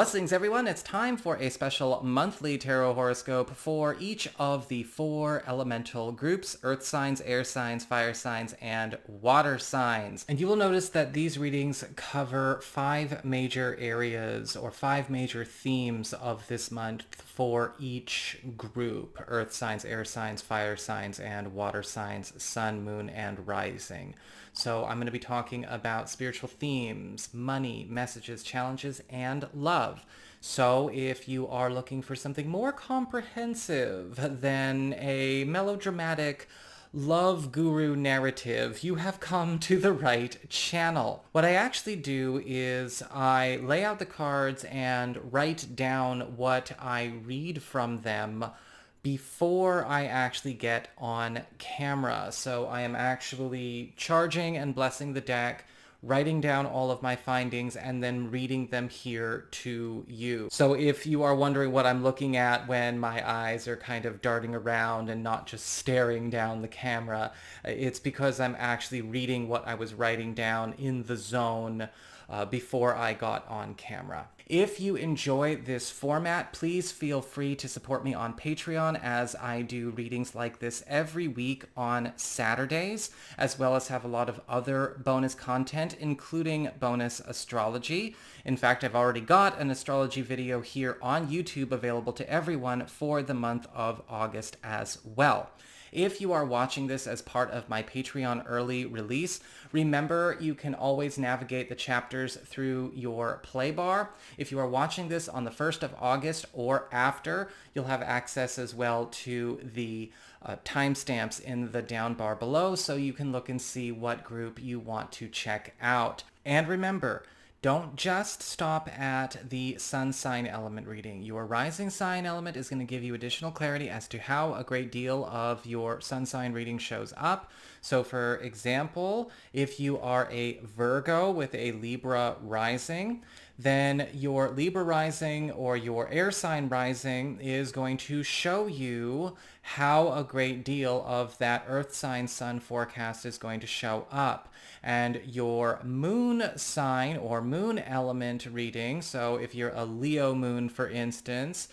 Blessings, everyone. It's time for a special monthly tarot horoscope for each of the 4 elemental groups: earth signs, air signs, fire signs, and water signs. And you will notice that these readings cover 5 major areas or 5 major themes of this month for each group: earth signs, air signs, fire signs, and water signs, sun, moon, and rising. So I'm going to be talking about spiritual themes, money, messages, challenges, and love. So if you are looking for something more comprehensive than a melodramatic love guru narrative, you have come to the right channel. What I actually do is I lay out the cards and write down what I read from them before I actually get on camera. So I am actually charging and blessing the deck, writing down all of my findings, and then reading them here to you. So if you are wondering what I'm looking at when my eyes are kind of darting around and not just staring down the camera, it's because I'm actually reading what I was writing down in the zone before I got on camera. If you enjoy this format, please feel free to support me on Patreon, as I do readings like this every week on Saturdays, as well as have a lot of other bonus content, including bonus astrology. In fact, I've already got an astrology video here on YouTube available to everyone for the month of August as well. If you are watching this as part of my Patreon early release, remember you can always navigate the chapters through your play bar. If you are watching this on the 1st of August or after, you'll have access as well to the timestamps in the down bar below, so you can look and see what group you want to check out. And remember, don't just stop at the sun sign element reading. Your rising sign element is going to give you additional clarity as to how a great deal of your sun sign reading shows up. So for example, if you are a Virgo with a Libra rising, then your Libra rising or your air sign rising is going to show you how a great deal of that earth sign sun forecast is going to show up. And your moon sign or moon element reading, so if you're a Leo moon, for instance,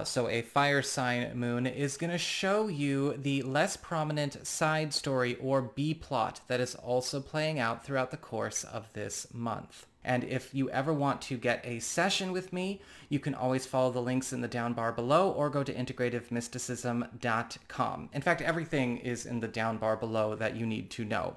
so a fire sign moon, is going to show you the less prominent side story or B plot that is also playing out throughout the course of this month. And if you ever want to get a session with me, you can always follow the links in the down bar below or go to integrativemysticism.com. In fact, everything is in the down bar below that you need to know.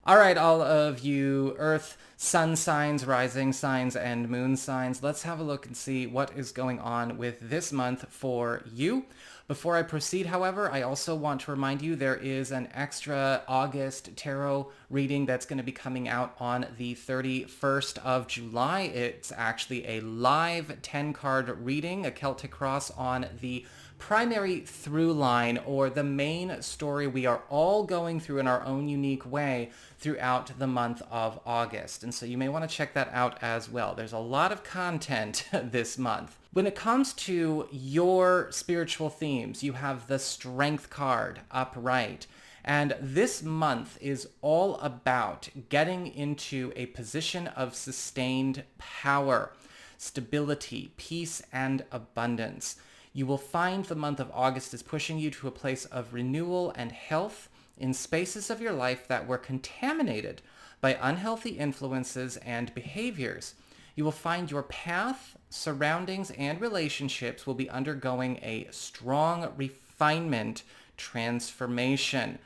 All right, all of you earth, sun signs, rising signs, and moon signs, let's have a look and see what is going on with this month for you. Before I proceed, however, I also want to remind you there is an extra August tarot reading that's going to be coming out on the 31st of July. It's actually a live 10-card reading, a Celtic cross on the primary through line, or the main story we are all going through in our own unique way throughout the month of August. And so you may want to check that out as well. There's a lot of content this month. When it comes to your spiritual themes, you have the Strength card upright. And this month is all about getting into a position of sustained power, stability, peace, and abundance. You will find the month of August is pushing you to a place of renewal and health in spaces of your life that were contaminated by unhealthy influences and behaviors. You will find your path, surroundings, and relationships will be undergoing a strong refinement, transformation.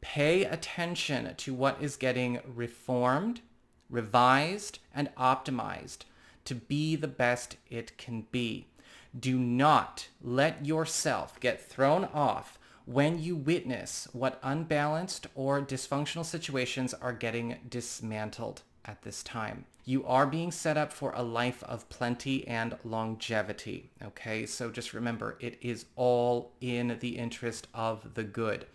Pay attention to what is getting reformed, revised, and optimized to be the best it can be. Do not let yourself get thrown off when you witness what unbalanced or dysfunctional situations are getting dismantled at this time. You are being set up for a life of plenty and longevity, okay? So just remember, it is all in the interest of the good.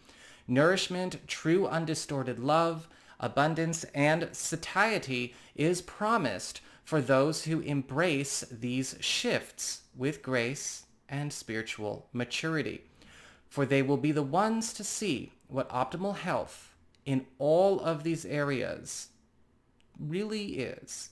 Nourishment, true undistorted love, abundance, and satiety is promised for those who embrace these shifts with grace and spiritual maturity. For they will be the ones to see what optimal health in all of these areas really is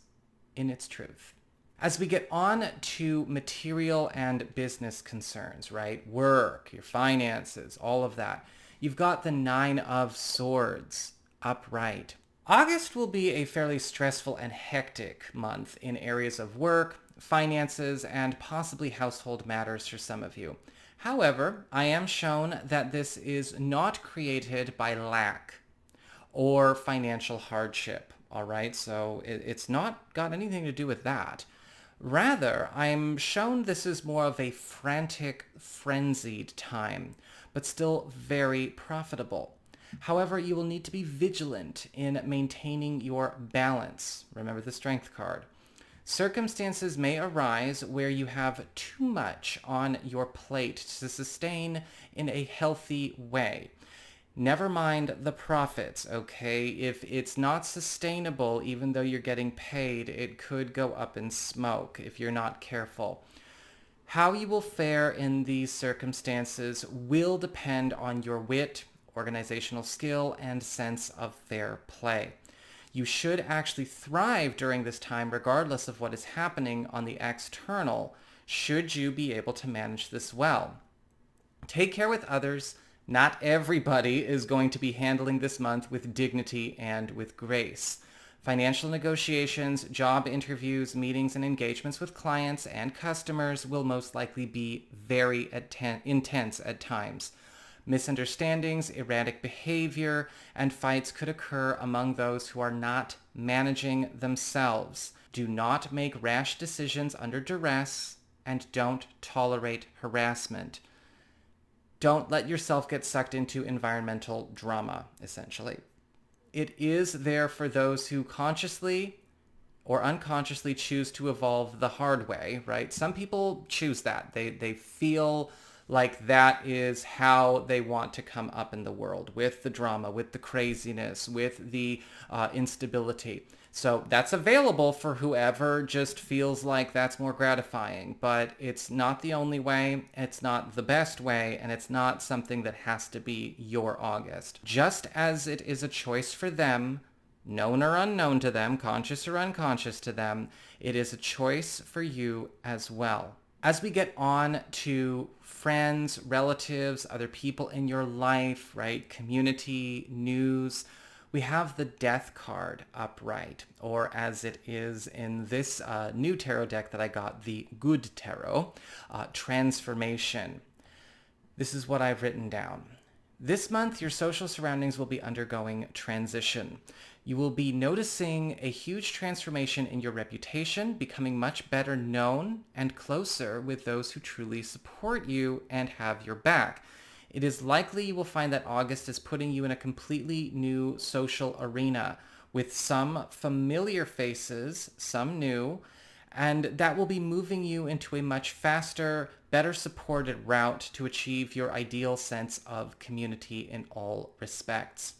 in its truth. As we get on to material and business concerns, right? Work, your finances, all of that. You've got the Nine of Swords upright. August will be a fairly stressful and hectic month in areas of work, finances, and possibly household matters for some of you. However, I am shown that this is not created by lack or financial hardship, all right? So it's not got anything to do with that. Rather, I'm shown this is more of a frantic, frenzied time, but still very profitable. However, you will need to be vigilant in maintaining your balance. Remember the Strength card. Circumstances may arise where you have too much on your plate to sustain in a healthy way. Never mind the profits, okay? If it's not sustainable, even though you're getting paid, it could go up in smoke if you're not careful. How you will fare in these circumstances will depend on your wit, organizational skill, and sense of fair play. You should actually thrive during this time regardless of what is happening on the external, should you be able to manage this well. Take care with others. Not everybody is going to be handling this month with dignity and with grace. Financial negotiations, job interviews, meetings, and engagements with clients and customers will most likely be very intense at times. Misunderstandings, erratic behavior, and fights could occur among those who are not managing themselves. Do not make rash decisions under duress, and don't tolerate harassment. Don't let yourself get sucked into environmental drama, essentially. It is there for those who consciously or unconsciously choose to evolve the hard way, right? Some people choose that. They feel like that is how they want to come up in the world, with the drama, with the craziness, with the instability. So that's available for whoever just feels like that's more gratifying, but it's not the only way, it's not the best way, and it's not something that has to be your August. Just as it is a choice for them, known or unknown to them, conscious or unconscious to them, it is a choice for you as well. As we get on to friends, relatives, other people in your life, right? Community, news, we have the Death card upright, or as it is in this new tarot deck that I got, the Good Tarot, Transformation. This is what I've written down. This month, your social surroundings will be undergoing transition. You will be noticing a huge transformation in your reputation, becoming much better known and closer with those who truly support you and have your back. It is likely you will find that August is putting you in a completely new social arena with some familiar faces, some new, and that will be moving you into a much faster, better supported route to achieve your ideal sense of community in all respects.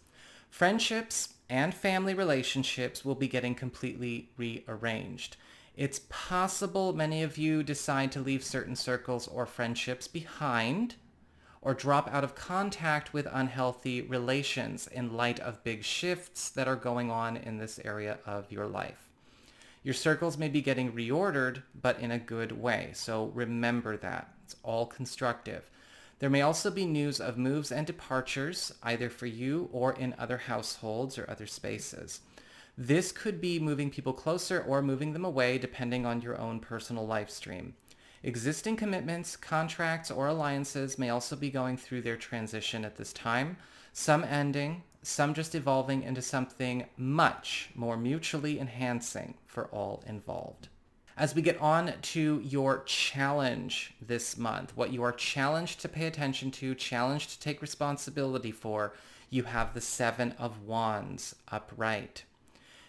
Friendships and family relationships will be getting completely rearranged. It's possible many of you decide to leave certain circles or friendships behind, or drop out of contact with unhealthy relations in light of big shifts that are going on in this area of your life. Your circles may be getting reordered, but in a good way, so remember that. It's all constructive. There may also be news of moves and departures, either for you or in other households or other spaces. This could be moving people closer or moving them away, depending on your own personal life stream. Existing commitments, contracts, or alliances may also be going through their transition at this time, some ending, some just evolving into something much more mutually enhancing for all involved. As we get on to your challenge this month, what you are challenged to pay attention to, challenged to take responsibility for, you have the Seven of Wands upright.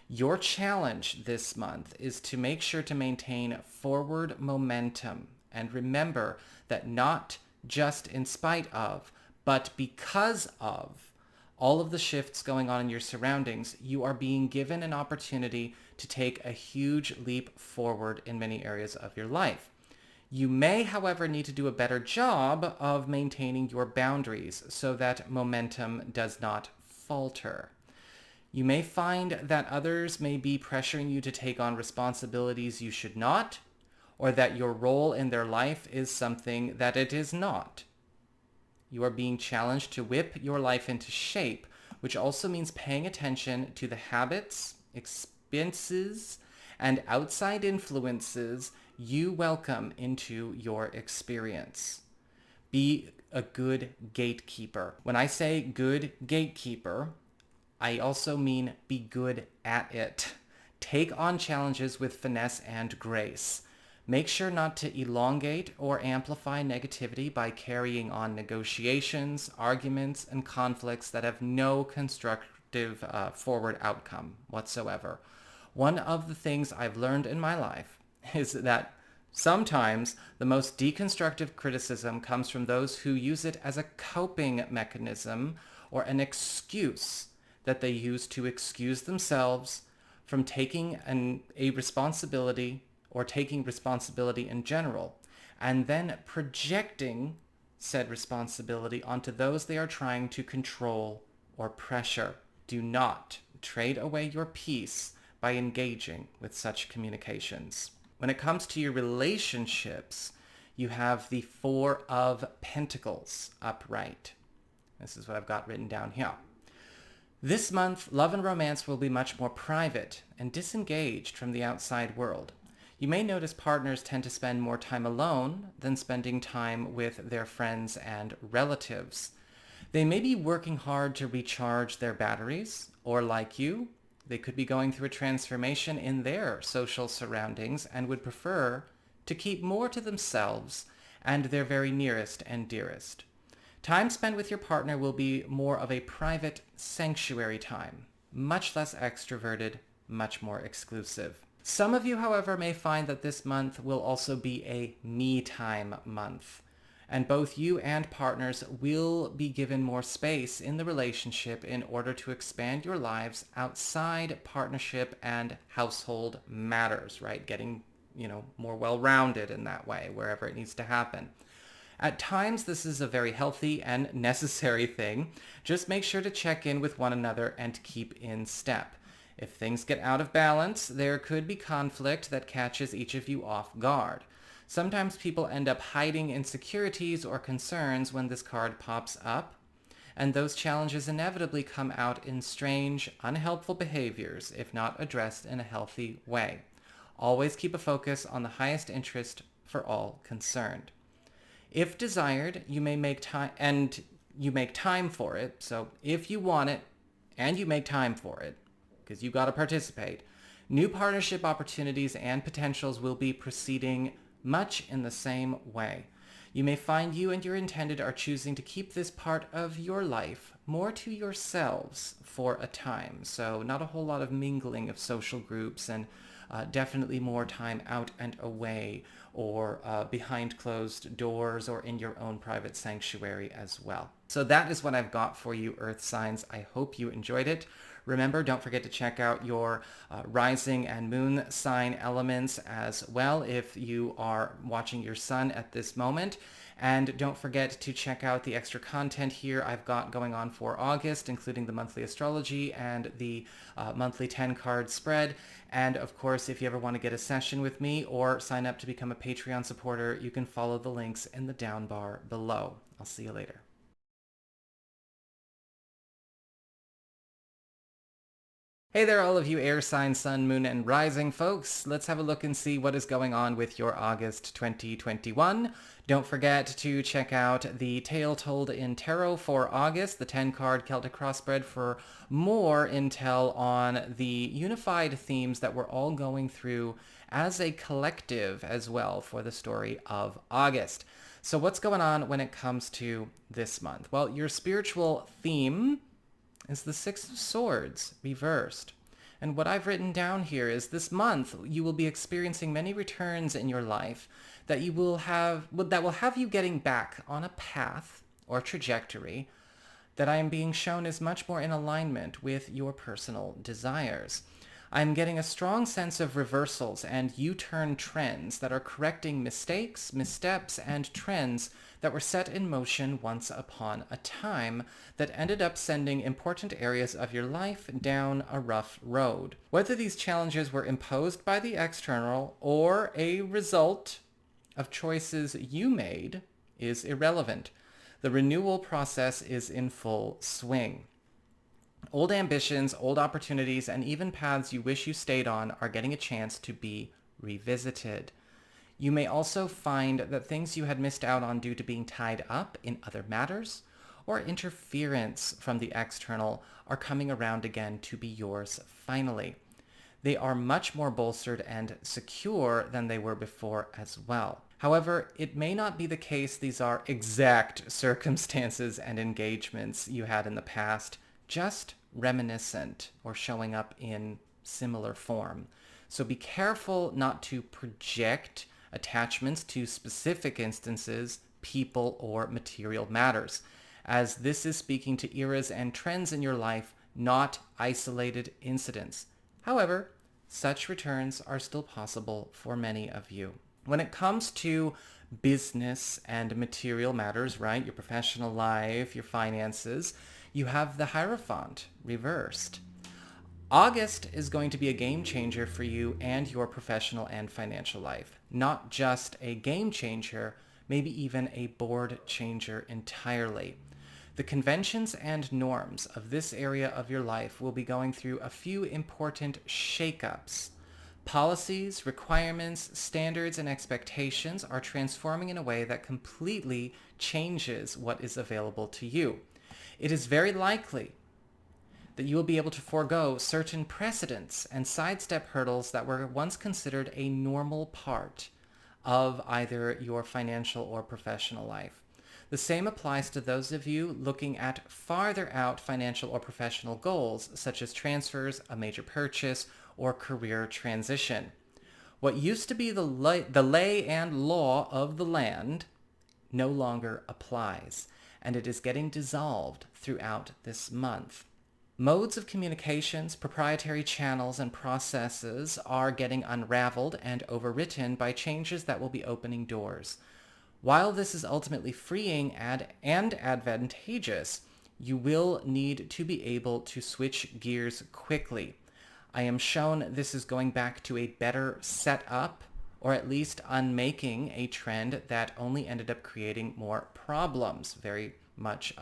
Your challenge this month is to make sure to maintain forward momentum and remember that not just in spite of, but because of all of the shifts going on in your surroundings, you are being given an opportunity to take a huge leap forward in many areas of your life. You may, however, need to do a better job of maintaining your boundaries so that momentum does not falter. You may find that others may be pressuring you to take on responsibilities you should not, or that your role in their life is something that it is not. You are being challenged to whip your life into shape, which also means paying attention to the habits, expenses, and outside influences you welcome into your experience. Be a good gatekeeper. When I say good gatekeeper, I also mean be good at it. Take on challenges with finesse and grace. Make sure not to elongate or amplify negativity by carrying on negotiations, arguments, and conflicts that have no constructive forward outcome whatsoever. One of the things I've learned in my life is that sometimes the most deconstructive criticism comes from those who use it as a coping mechanism or an excuse that they use to excuse themselves from taking a responsibility or taking responsibility in general, and then projecting said responsibility onto those they are trying to control or pressure. Do not trade away your peace by engaging with such communications. When it comes to your relationships, you have the Four of Pentacles upright. This is what I've got written down here. This month, love and romance will be much more private and disengaged from the outside world. You may notice partners tend to spend more time alone than spending time with their friends and relatives. They may be working hard to recharge their batteries, or like you, they could be going through a transformation in their social surroundings and would prefer to keep more to themselves and their very nearest and dearest. Time spent with your partner will be more of a private sanctuary time, much less extroverted, much more exclusive. Some of you, however, may find that this month will also be a me time month, and both you and partners will be given more space in the relationship in order to expand your lives outside partnership and household matters, right? Getting, more well-rounded in that way, wherever it needs to happen. At times, this is a very healthy and necessary thing. Just make sure to check in with one another and keep in step. If things get out of balance, there could be conflict that catches each of you off guard. Sometimes people end up hiding insecurities or concerns when this card pops up, and those challenges inevitably come out in strange, unhelpful behaviors if not addressed in a healthy way. Always keep a focus on the highest interest for all concerned. If desired, you may make time, and you make time for it. So if you want it and you make time for it, because you got to participate, new partnership opportunities and potentials will be proceeding much in the same way. You may find you and your intended are choosing to keep this part of your life more to yourselves for a time. So not a whole lot of mingling of social groups, and definitely more time out and away, or behind closed doors, or in your own private sanctuary as well. So that is what I've got for you, Earth signs. I hope you enjoyed it. Remember, don't forget to check out your rising and moon sign elements as well if you are watching your sun at this moment. And don't forget to check out the extra content here I've got going on for August, including the monthly astrology and the monthly 10-card spread. And of course, if you ever want to get a session with me or sign up to become a Patreon supporter, you can follow the links in the down bar below. I'll see you later. Hey there, all of you air sign, sun, moon, and rising folks. Let's have a look and see what is going on with your August 2021. Don't forget to check out the Tale Told in Tarot for August, the 10-card Celtic crossbread, for more intel on the unified themes that we're all going through as a collective as well for the story of August. So what's going on when it comes to this month? Well, your spiritual theme is the Six of Swords reversed. And what I've written down here is this month you will be experiencing many returns in your life that will have you getting back on a path or trajectory that I am being shown is much more in alignment with your personal desires. I'm getting a strong sense of reversals and U-turn trends that are correcting mistakes, missteps, and trends that were set in motion once upon a time that ended up sending important areas of your life down a rough road. Whether these challenges were imposed by the external or a result of choices you made is irrelevant. The renewal process is in full swing. Old ambitions, old opportunities, and even paths you wish you stayed on are getting a chance to be revisited. You may also find that things you had missed out on due to being tied up in other matters or interference from the external are coming around again to be yours finally. They are much more bolstered and secure than they were before as well. However, it may not be the case these are exact circumstances and engagements you had in the past, just reminiscent or showing up in similar form. So be careful not to project attachments to specific instances, people, or material matters, as this is speaking to eras and trends in your life, not isolated incidents. However, such returns are still possible for many of you. When it comes to business and material matters, right, your professional life, your finances, you have the Hierophant reversed. August is going to be a game changer for you and your professional and financial life. Not just a game changer, maybe even a board changer entirely. The conventions and norms of this area of your life will be going through a few important shakeups. Policies, requirements, standards, and expectations are transforming in a way that completely changes what is available to you. It is very likely that you will be able to forego certain precedents and sidestep hurdles that were once considered a normal part of either your financial or professional life. The same applies to those of you looking at farther out financial or professional goals, such as transfers, a major purchase, or career transition. What used to be the lay and law of the land no longer applies, and it is getting dissolved throughout this month. Modes of communications, proprietary channels, and processes are getting unraveled and overwritten by changes that will be opening doors. While this is ultimately freeing and advantageous, you will need to be able to switch gears quickly. I am shown this is going back to a better setup, or at least unmaking a trend that only ended up creating more problems. Very much,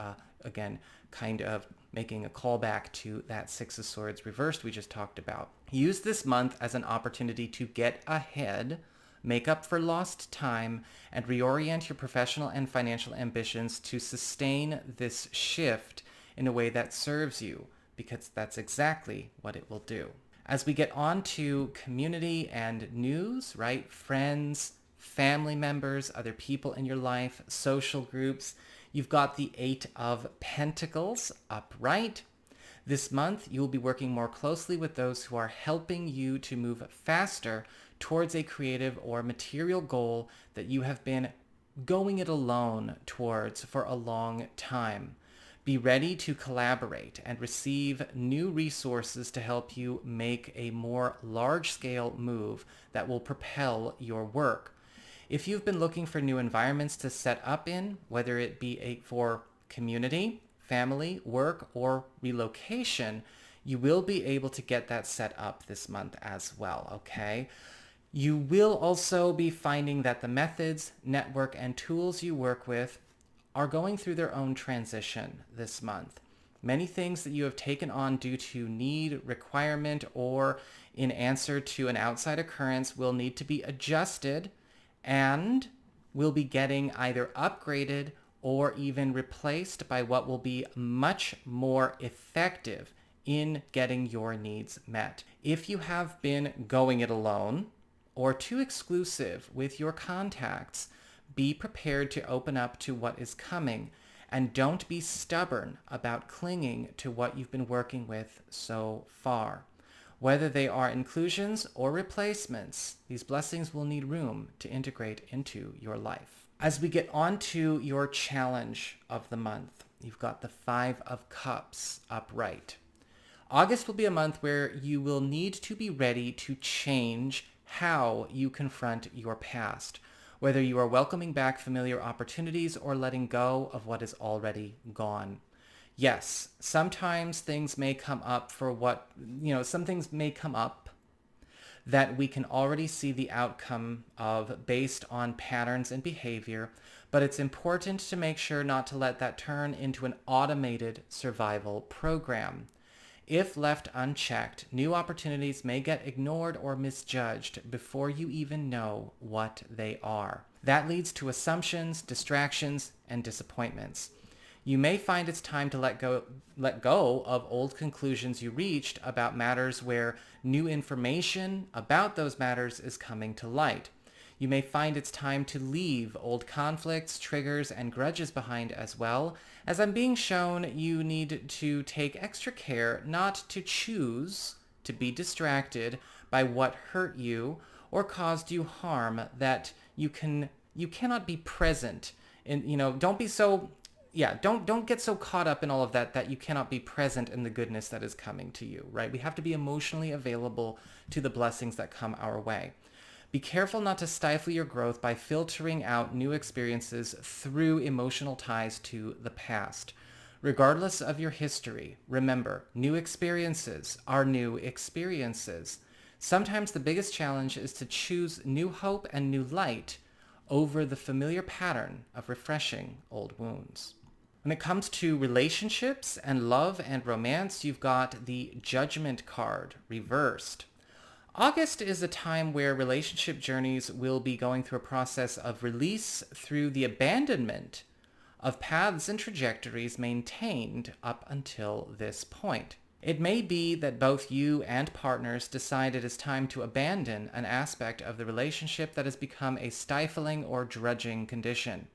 again, kind of making a callback to that Six of Swords reversed we just talked about. Use this month as an opportunity to get ahead, make up for lost time, and reorient your professional and financial ambitions to sustain this shift in a way that serves you, because that's exactly what it will do. As we get on to community and news, right? Friends, family members, other people in your life, social groups, you've got the Eight of Pentacles upright. This month, you will be working more closely with those who are helping you to move faster towards a creative or material goal that you have been going it alone towards for a long time. Be ready to collaborate and receive new resources to help you make a more large-scale move that will propel your work. If you've been looking for new environments to set up in, whether it be for community, family, work, or relocation, you will be able to get that set up this month as well, okay? You will also be finding that the methods, network, and tools you work with are going through their own transition this month. Many things that you have taken on due to need, requirement, or in answer to an outside occurrence will need to be adjusted and will be getting either upgraded or even replaced by what will be much more effective in getting your needs met. If you have been going it alone or too exclusive with your contacts, be prepared to open up to what is coming, and don't be stubborn about clinging to what you've been working with so far. Whether they are inclusions or replacements, these blessings will need room to integrate into your life. As we get on to your challenge of the month, you've got the Five of Cups upright. August will be a month where you will need to be ready to change how you confront your past, whether you are welcoming back familiar opportunities or letting go of what is already gone. Yes, sometimes things may come up some things may come up that we can already see the outcome of based on patterns and behavior, but it's important to make sure not to let that turn into an automated survival program. If left unchecked, new opportunities may get ignored or misjudged before you even know what they are. That leads to assumptions, distractions, and disappointments. You may find it's time to let go of old conclusions you reached about matters where new information about those matters is coming to light. You may find it's time to leave old conflicts, triggers, and grudges behind as well. As I'm being shown, you need to take extra care not to choose to be distracted by what hurt you or caused you harm that you cannot be present in. Don't be so don't get so caught up in all of that you cannot be present in the goodness that is coming to you, right? We have to be emotionally available to the blessings that come our way. Be careful not to stifle your growth by filtering out new experiences through emotional ties to the past. Regardless of your history, remember, new experiences are new experiences. Sometimes the biggest challenge is to choose new hope and new light over the familiar pattern of refreshing old wounds. When it comes to relationships and love and romance, you've got the Judgment card reversed. August is a time where relationship journeys will be going through a process of release through the abandonment of paths and trajectories maintained up until this point. It may be that both you and partners decide it is time to abandon an aspect of the relationship that has become a stifling or drudging condition.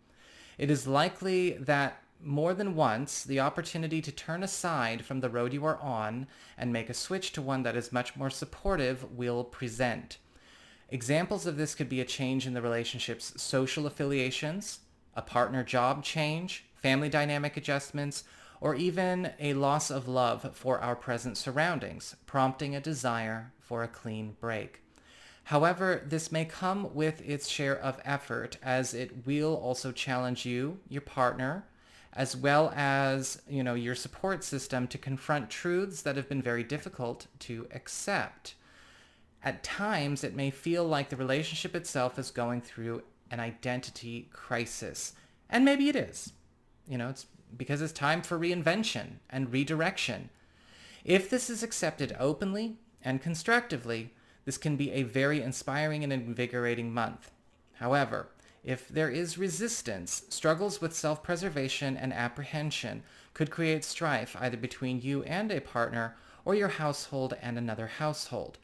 It is likely that more than once, the opportunity to turn aside from the road you are on and make a switch to one that is much more supportive will present. Examples of this could be a change in the relationship's social affiliations, a partner job change, family dynamic adjustments, or even a loss of love for our present surroundings, prompting a desire for a clean break. However, this may come with its share of effort, as it will also challenge you, your partner, as well as, your support system to confront truths that have been very difficult to accept. At times, it may feel like the relationship itself is going through an identity crisis. And maybe it is. It's because it's time for reinvention and redirection. If this is accepted openly and constructively, this can be a very inspiring and invigorating month. However, if there is resistance, struggles with self-preservation and apprehension could create strife either between you and a partner or your household and another household.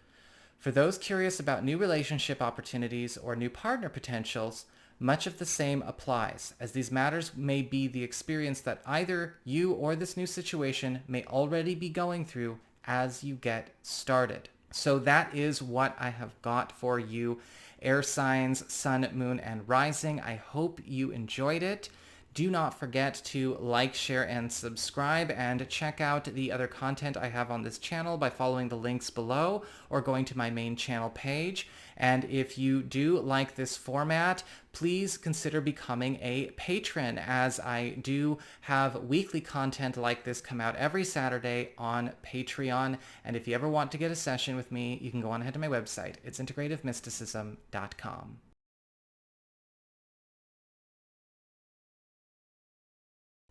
For those curious about new relationship opportunities or new partner potentials, much of the same applies, as these matters may be the experience that either you or this new situation may already be going through as you get started. So that is what I have got for you, air signs, sun, moon, and rising. I hope you enjoyed it. Do not forget to like, share, and subscribe, and check out the other content I have on this channel by following the links below or going to my main channel page. And if you do like this format, please consider becoming a patron, as I do have weekly content like this come out every Saturday on Patreon. And if you ever want to get a session with me, you can go on ahead to my website. It's integrativemysticism.com.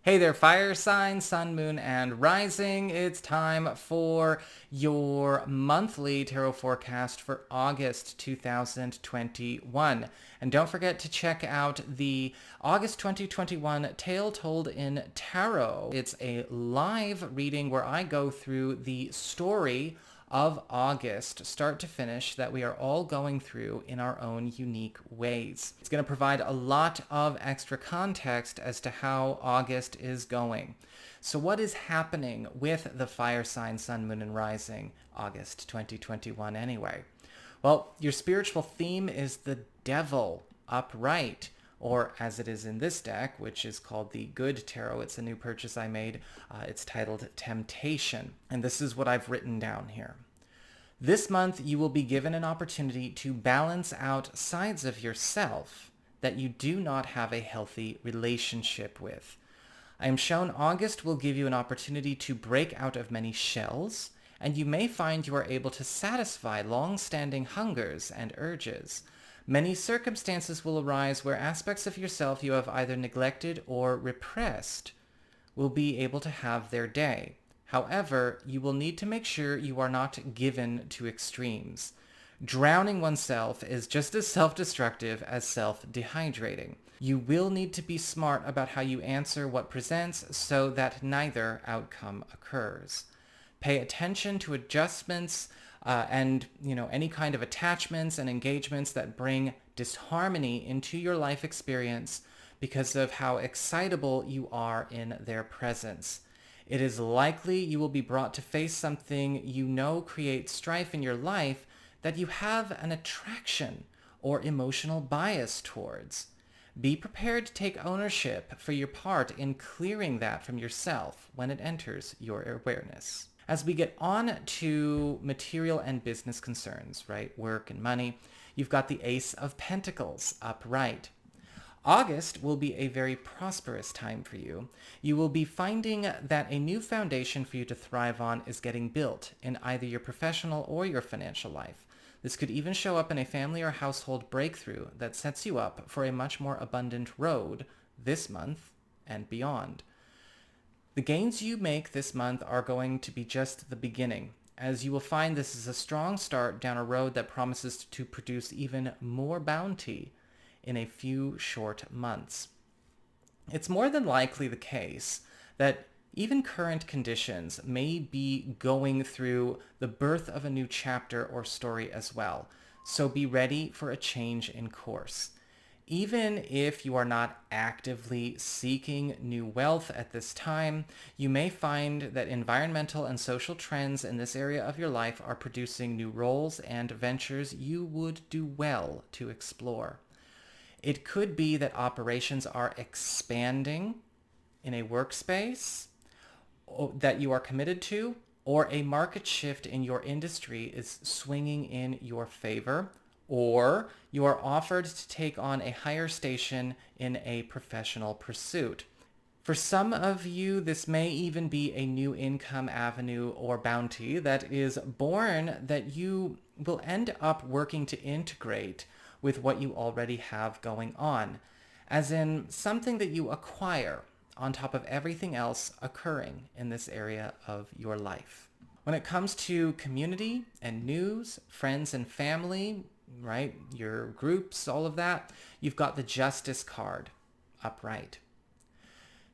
Hey there, fire signs, sun, moon, and rising. It's time for your monthly tarot forecast for August 2021. And don't forget to check out the August 2021 Tale Told in Tarot. It's a live reading where I go through the story of August, start to finish, that we are all going through in our own unique ways. It's going to provide a lot of extra context as to how August is going. So what is happening with the fire sign, sun, moon, and rising August 2021 anyway? Well, your spiritual theme is the devil upright, or as it is in this deck, which is called the Good Tarot. It's a new purchase I made. It's titled Temptation. And this is what I've written down here. This month, you will be given an opportunity to balance out sides of yourself that you do not have a healthy relationship with. I am shown August will give you an opportunity to break out of many shells, and you may find you are able to satisfy long-standing hungers and urges. Many circumstances will arise where aspects of yourself you have either neglected or repressed will be able to have their day. However, you will need to make sure you are not given to extremes. Drowning oneself is just as self-destructive as self-dehydrating. You will need to be smart about how you answer what presents so that neither outcome occurs. Pay attention to adjustments and any kind of attachments and engagements that bring disharmony into your life experience because of how excitable you are in their presence. It is likely you will be brought to face something you know creates strife in your life that you have an attraction or emotional bias towards. Be prepared to take ownership for your part in clearing that from yourself when it enters your awareness. As we get on to material and business concerns, right? Work and money, you've got the Ace of Pentacles upright. August will be a very prosperous time for you. You will be finding that a new foundation for you to thrive on is getting built in either your professional or your financial life. This could even show up in a family or household breakthrough that sets you up for a much more abundant road this month and beyond. The gains you make this month are going to be just the beginning, as you will find this is a strong start down a road that promises to produce even more bounty in a few short months. It's more than likely the case that even current conditions may be going through the birth of a new chapter or story as well, so be ready for a change in course. Even if you are not actively seeking new wealth at this time, you may find that environmental and social trends in this area of your life are producing new roles and ventures you would do well to explore. It could be that operations are expanding in a workspace that you are committed to, or a market shift in your industry is swinging in your favor, or you are offered to take on a higher station in a professional pursuit. For some of you, this may even be a new income avenue or bounty that is born that you will end up working to integrate with what you already have going on, as in something that you acquire on top of everything else occurring in this area of your life. When it comes to community and news, friends and family, right, your groups, all of that, you've got the Justice card upright.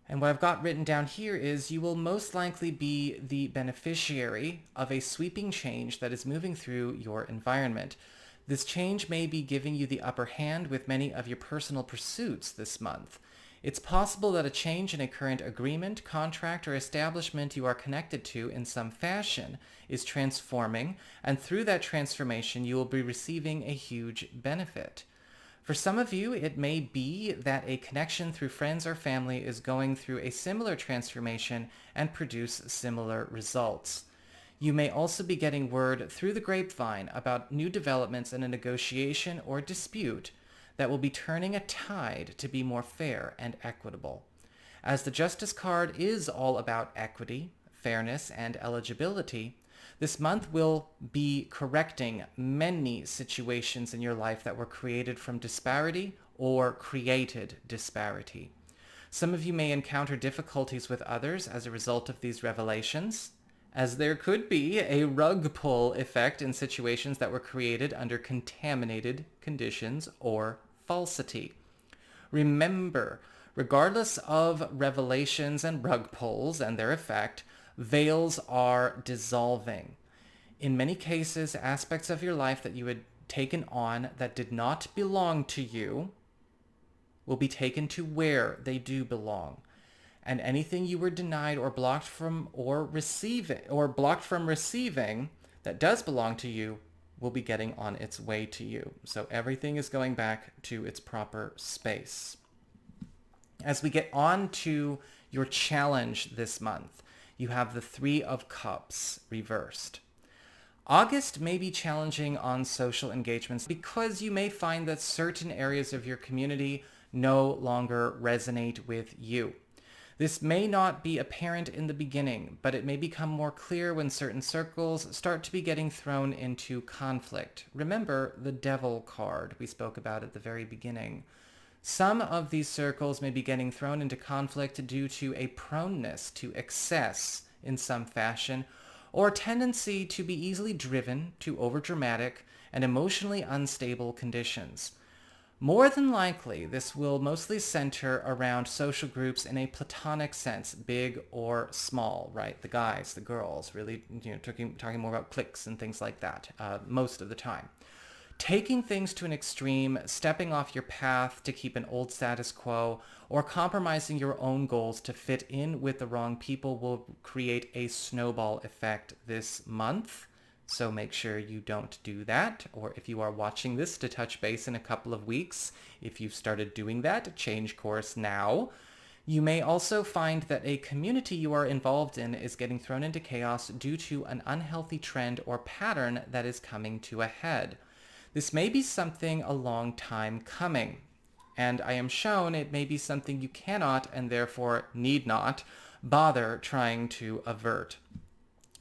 And what I've got written down here is you will most likely be the beneficiary of a sweeping change that is moving through your environment. This change may be giving you the upper hand with many of your personal pursuits this month. It's possible that a change in a current agreement, contract, or establishment you are connected to in some fashion is transforming, and through that transformation you will be receiving a huge benefit. For some of you, it may be that a connection through friends or family is going through a similar transformation and produce similar results. You may also be getting word through the grapevine about new developments in a negotiation or dispute that will be turning a tide to be more fair and equitable. As the Justice card is all about equity, fairness, and eligibility, this month will be correcting many situations in your life that were created from disparity or created disparity. Some of you may encounter difficulties with others as a result of these revelations, as there could be a rug pull effect in situations that were created under contaminated conditions or falsity. Remember, regardless of revelations and rug pulls and their effect, veils are dissolving. In many cases, aspects of your life that you had taken on that did not belong to you will be taken to where they do belong. And anything you were denied or blocked from receiving that does belong to you will be getting on its way to you. So everything is going back to its proper space. As we get on to your challenge this month, you have the Three of Cups reversed. August may be challenging on social engagements because you may find that certain areas of your community no longer resonate with you. This may not be apparent in the beginning, but it may become more clear when certain circles start to be getting thrown into conflict. Remember the Devil card we spoke about at the very beginning. Some of these circles may be getting thrown into conflict due to a proneness to excess in some fashion, or a tendency to be easily driven to overdramatic and emotionally unstable conditions. More than likely, this will mostly center around social groups in a platonic sense, big or small, right? The guys, the girls, really, talking more about cliques and things like that most of the time. Taking things to an extreme, stepping off your path to keep an old status quo, or compromising your own goals to fit in with the wrong people will create a snowball effect this month. So make sure you don't do that. Or if you are watching this to touch base in a couple of weeks, if you've started doing that, change course now. You may also find that a community you are involved in is getting thrown into chaos due to an unhealthy trend or pattern that is coming to a head. This may be something a long time coming, and I am shown it may be something you cannot and therefore need not bother trying to avert.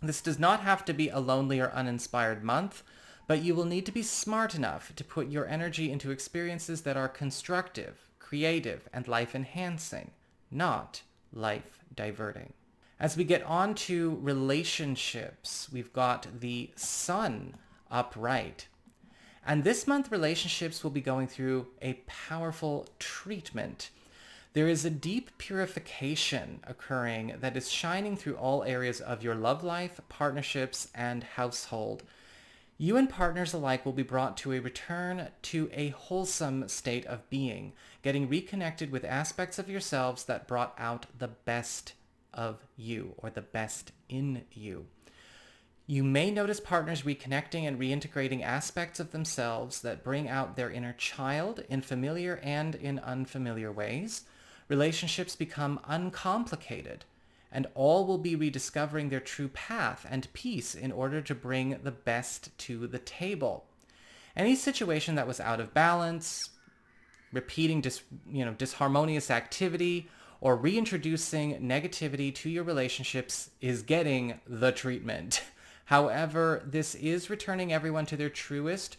This does not have to be a lonely or uninspired month, but you will need to be smart enough to put your energy into experiences that are constructive, creative, and life-enhancing, not life-diverting. As we get on to relationships, we've got the Sun upright. And this month, relationships will be going through a powerful treatment. There is a deep purification occurring that is shining through all areas of your love life, partnerships, and household. You and partners alike will be brought to a return to a wholesome state of being, getting reconnected with aspects of yourselves that brought out the best of you or the best in you. You may notice partners reconnecting and reintegrating aspects of themselves that bring out their inner child in familiar and in unfamiliar ways. Relationships become uncomplicated, and all will be rediscovering their true path and peace in order to bring the best to the table. Any situation that was out of balance, repeating disharmonious activity, or reintroducing negativity to your relationships is getting the treatment. However, this is returning everyone to their truest,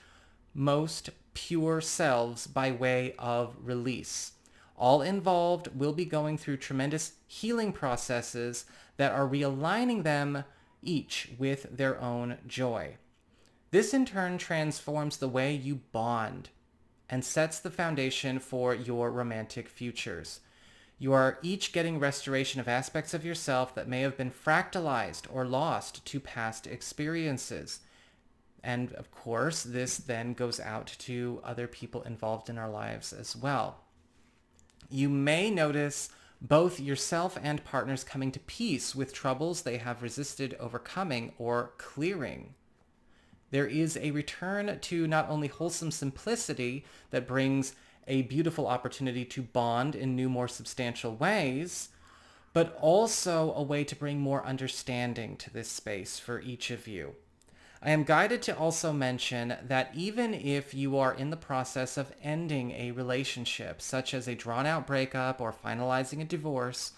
most pure selves by way of release. All involved will be going through tremendous healing processes that are realigning them each with their own joy. This in turn transforms the way you bond and sets the foundation for your romantic futures. You are each getting restoration of aspects of yourself that may have been fractalized or lost to past experiences. And of course, this then goes out to other people involved in our lives as well. You may notice both yourself and partners coming to peace with troubles they have resisted overcoming or clearing. There is a return to not only wholesome simplicity that brings a beautiful opportunity to bond in new, more substantial ways, but also a way to bring more understanding to this space for each of you. I am guided to also mention that even if you are in the process of ending a relationship, such as a drawn-out breakup or finalizing a divorce,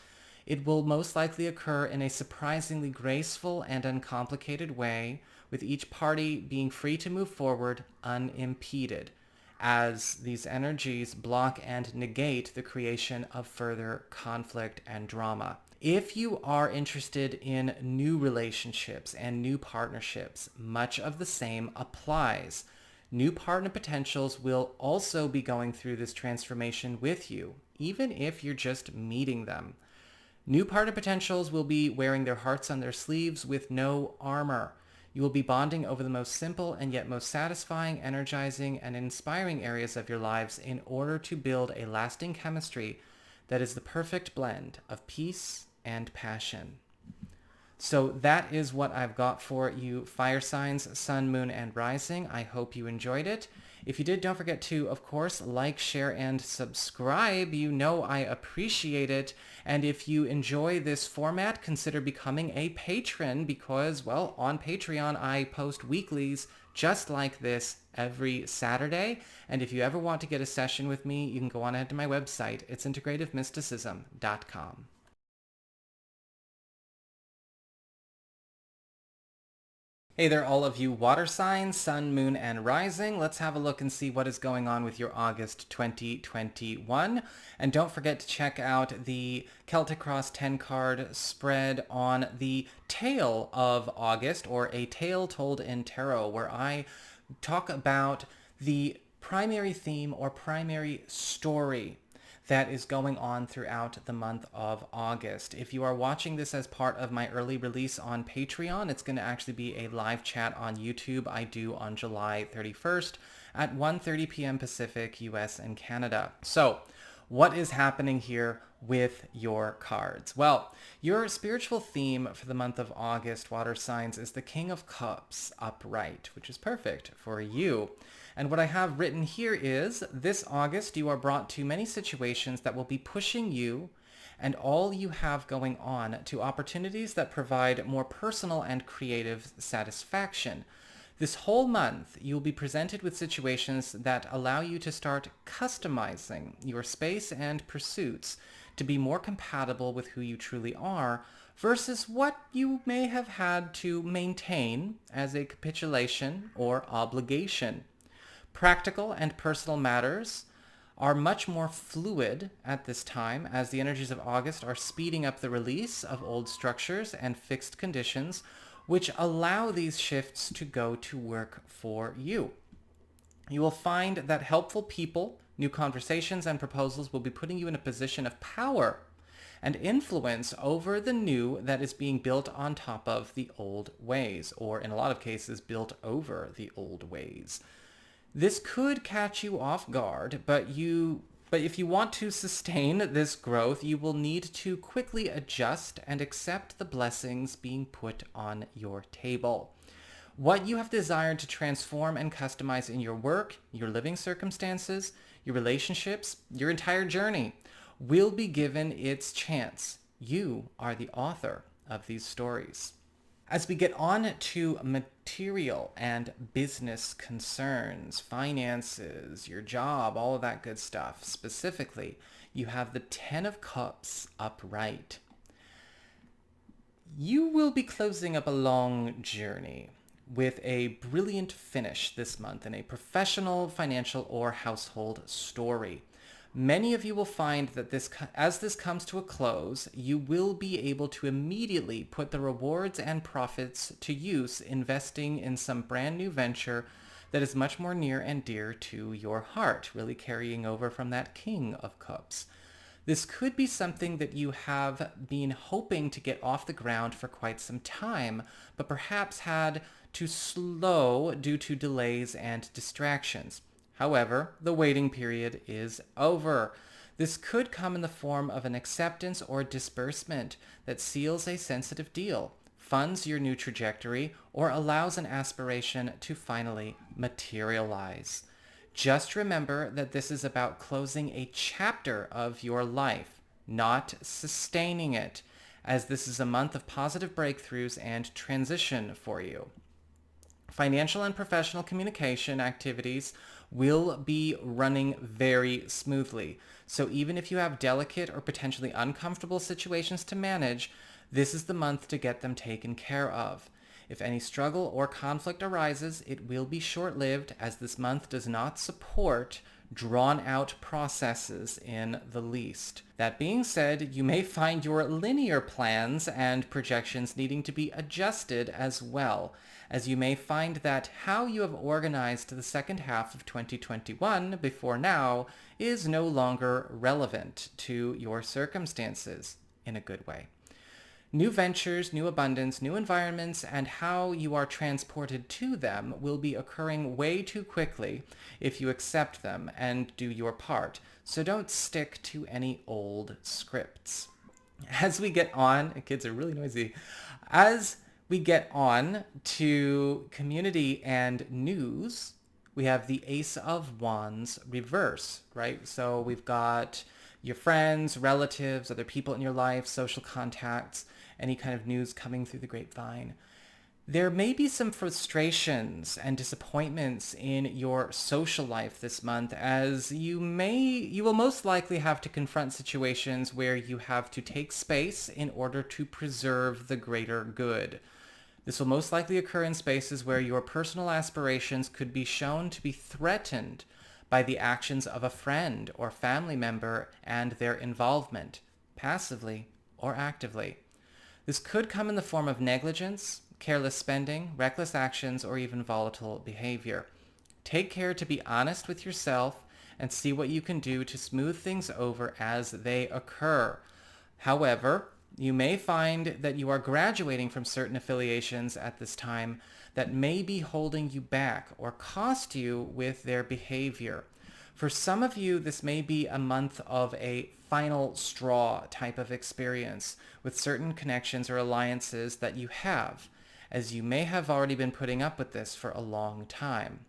it will most likely occur in a surprisingly graceful and uncomplicated way, with each party being free to move forward unimpeded, as these energies block and negate the creation of further conflict and drama. If you are interested in new relationships and new partnerships, much of the same applies. New partner potentials will also be going through this transformation with you, even if you're just meeting them. New partner potentials will be wearing their hearts on their sleeves with no armor. You will be bonding over the most simple and yet most satisfying, energizing, and inspiring areas of your lives in order to build a lasting chemistry that is the perfect blend of peace and passion. So that is what I've got for you, fire signs, sun, moon, and rising. I hope you enjoyed it. If you did, don't forget to, of course, like, share, and subscribe. You know I appreciate it. And if you enjoy this format, consider becoming a patron because, well, on Patreon, I post weeklies just like this every Saturday. And if you ever want to get a session with me, you can go on ahead to my website. It's integrativemysticism.com. Hey there, all of you water signs, sun, moon, and rising. Let's have a look and see what is going on with your August 2021. And don't forget to check out the Celtic Cross 10 card spread on the tail of August, or A Tale Told in Tarot, where I talk about the primary theme or primary story that is going on throughout the month of August. If you are watching this as part of my early release on Patreon, it's going to actually be a live chat on YouTube I do on July 31st at 1:30 p.m. Pacific, US and Canada. So, what is happening here with your cards? Well, your spiritual theme for the month of August, water signs, is the King of Cups upright, which is perfect for you. And what I have written here is, this August you are brought to many situations that will be pushing you and all you have going on to opportunities that provide more personal and creative satisfaction. This whole month, you'll be presented with situations that allow you to start customizing your space and pursuits to be more compatible with who you truly are versus what you may have had to maintain as a capitulation or obligation. Practical and personal matters are much more fluid at this time as the energies of August are speeding up the release of old structures and fixed conditions which allow these shifts to go to work for you. You will find that helpful people, new conversations, and proposals will be putting you in a position of power and influence over the new that is being built on top of the old ways, or in a lot of cases, built over the old ways. This could catch you off guard, but if you want to sustain this growth, you will need to quickly adjust and accept the blessings being put on your table. What you have desired to transform and customize in your work, your living circumstances, your relationships, your entire journey will be given its chance. You are the author of these stories. As we get on to material and business concerns, finances, your job, all of that good stuff, specifically, you have the Ten of Cups upright. You will be closing up a long journey with a brilliant finish this month in a professional, financial, or household story. Many of you will find that as this comes to a close, you will be able to immediately put the rewards and profits to use investing in some brand new venture that is much more near and dear to your heart, really carrying over from that King of Cups. This could be something that you have been hoping to get off the ground for quite some time, but perhaps had to slow due to delays and distractions. However, the waiting period is over. This could come in the form of an acceptance or disbursement that seals a sensitive deal, funds your new trajectory, or allows an aspiration to finally materialize. Just remember that this is about closing a chapter of your life, not sustaining it, as this is a month of positive breakthroughs and transition for you. Financial and professional communication activities will be running very smoothly. So even if you have delicate or potentially uncomfortable situations to manage, this is the month to get them taken care of. If any struggle or conflict arises, it will be short-lived, as this month does not support drawn-out processes in the least. That being said, you may find your linear plans and projections needing to be adjusted as well, as you may find that how you have organized the second half of 2021 before now is no longer relevant to your circumstances in a good way. New ventures, new abundance, new environments, and how you are transported to them will be occurring way too quickly if you accept them and do your part. So don't stick to any old scripts. As we get on, kids are really noisy. As we get on to community and news, we have the Ace of Wands reverse, right? So we've got your friends, relatives, other people in your life, social contacts, any kind of news coming through the grapevine. There may be some frustrations and disappointments in your social life this month, as you will most likely have to confront situations where you have to take space in order to preserve the greater good. This will most likely occur in spaces where your personal aspirations could be shown to be threatened by the actions of a friend or family member and their involvement, passively or actively. This could come in the form of negligence, careless spending, reckless actions, or even volatile behavior. Take care to be honest with yourself and see what you can do to smooth things over as they occur. However, you may find that you are graduating from certain affiliations at this time that may be holding you back or cost you with their behavior. For some of you, this may be a month of a final straw type of experience with certain connections or alliances that you have, as you may have already been putting up with this for a long time.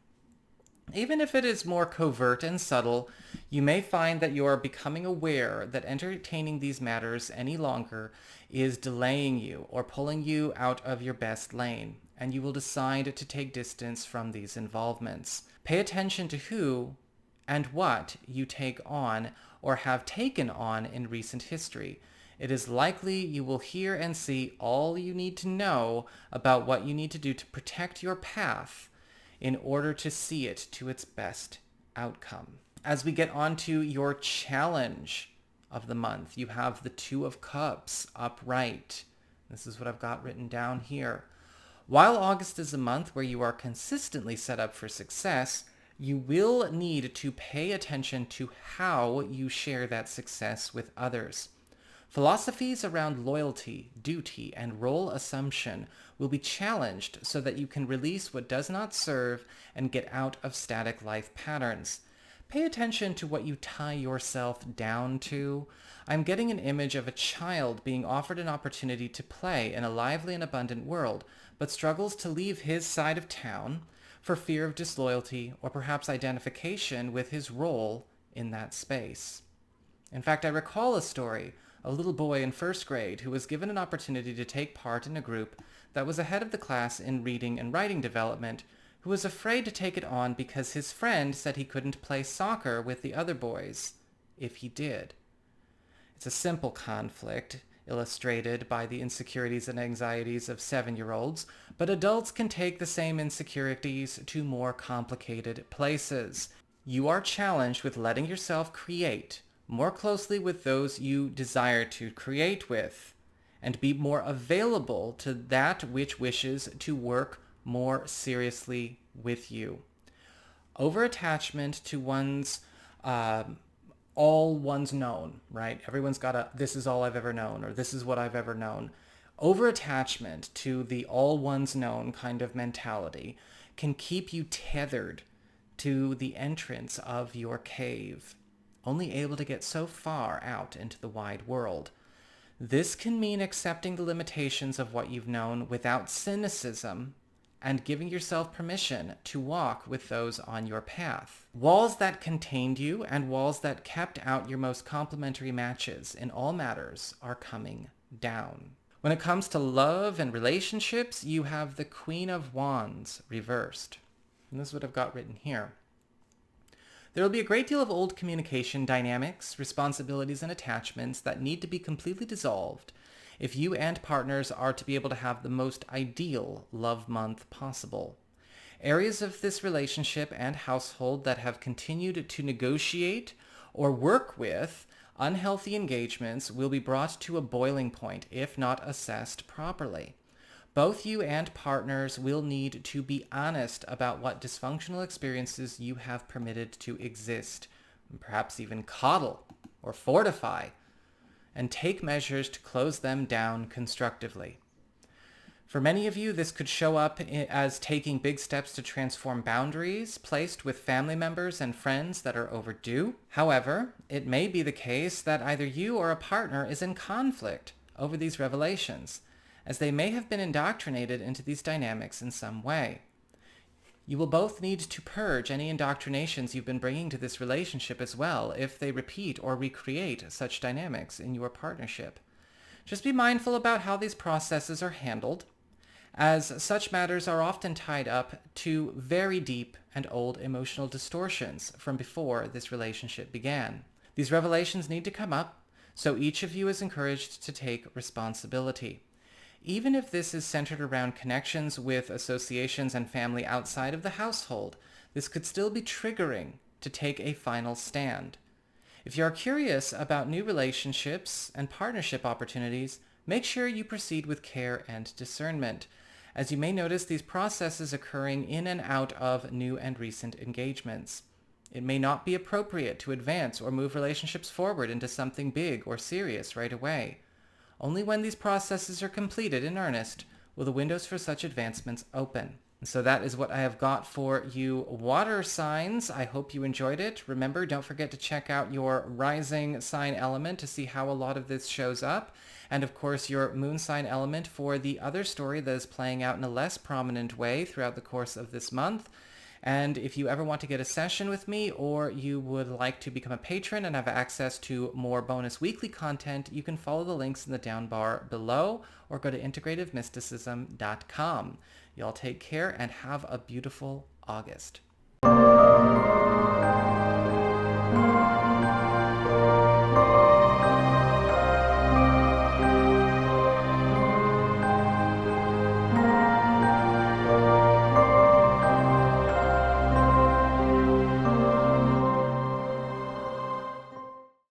Even if it is more covert and subtle, you may find that you are becoming aware that entertaining these matters any longer is delaying you or pulling you out of your best lane, and you will decide to take distance from these involvements. Pay attention to who and what you take on or have taken on in recent history. It is likely you will hear and see all you need to know about what you need to do to protect your path in order to see it to its best outcome. As we get on to your challenge of the month, you have the Two of Cups upright. This is what I've got written down here. While August is a month where you are consistently set up for success, you will need to pay attention to how you share that success with others. Philosophies around loyalty, duty, and role assumption will be challenged so that you can release what does not serve and get out of static life patterns. Pay attention to what you tie yourself down to. I'm getting an image of a child being offered an opportunity to play in a lively and abundant world, but struggles to leave his side of town for fear of disloyalty or perhaps identification with his role in that space. In fact, I recall a story, a little boy in first grade who was given an opportunity to take part in a group that was ahead of the class in reading and writing development, who was afraid to take it on because his friend said he couldn't play soccer with the other boys if he did. It's a simple conflict, illustrated by the insecurities and anxieties of 7-year-olds, but adults can take the same insecurities to more complicated places. You are challenged with letting yourself create more closely with those you desire to create with, and be more available to that which wishes to work more seriously with you. Over-attachment to all one's known, right? Everyone's got a, this is all I've ever known, or this is what I've ever known. Over-attachment to the all one's known kind of mentality can keep you tethered to the entrance of your cave, only able to get so far out into the wide world. This can mean accepting the limitations of what you've known without cynicism and giving yourself permission to walk with those on your path. Walls that contained you and walls that kept out your most complementary matches in all matters are coming down. When it comes to love and relationships, you have the Queen of Wands reversed. And this is what I've got written here. There will be a great deal of old communication dynamics, responsibilities, and attachments that need to be completely dissolved if you and partners are to be able to have the most ideal love month possible. Areas of this relationship and household that have continued to negotiate or work with unhealthy engagements will be brought to a boiling point if not assessed properly. Both you and partners will need to be honest about what dysfunctional experiences you have permitted to exist, and perhaps even coddle or fortify, and take measures to close them down constructively. For many of you, this could show up as taking big steps to transform boundaries placed with family members and friends that are overdue. However, it may be the case that either you or a partner is in conflict over these revelations, as they may have been indoctrinated into these dynamics in some way. You will both need to purge any indoctrinations you've been bringing to this relationship as well if they repeat or recreate such dynamics in your partnership. Just be mindful about how these processes are handled, as such matters are often tied up to very deep and old emotional distortions from before this relationship began. These revelations need to come up, so each of you is encouraged to take responsibility. Even if this is centered around connections with associations and family outside of the household, this could still be triggering to take a final stand. If you are curious about new relationships and partnership opportunities, make sure you proceed with care and discernment, as you may notice these processes occurring in and out of new and recent engagements. It may not be appropriate to advance or move relationships forward into something big or serious right away. Only when these processes are completed in earnest will the windows for such advancements open. And so that is what I have got for you water signs. I hope you enjoyed it. Remember, don't forget to check out your rising sign element to see how a lot of this shows up. And of course, your moon sign element for the other story that is playing out in a less prominent way throughout the course of this month. And if you ever want to get a session with me, or you would like to become a patron and have access to more bonus weekly content, you can follow the links in the down bar below or go to integrativemysticism.com. Y'all take care and have a beautiful August.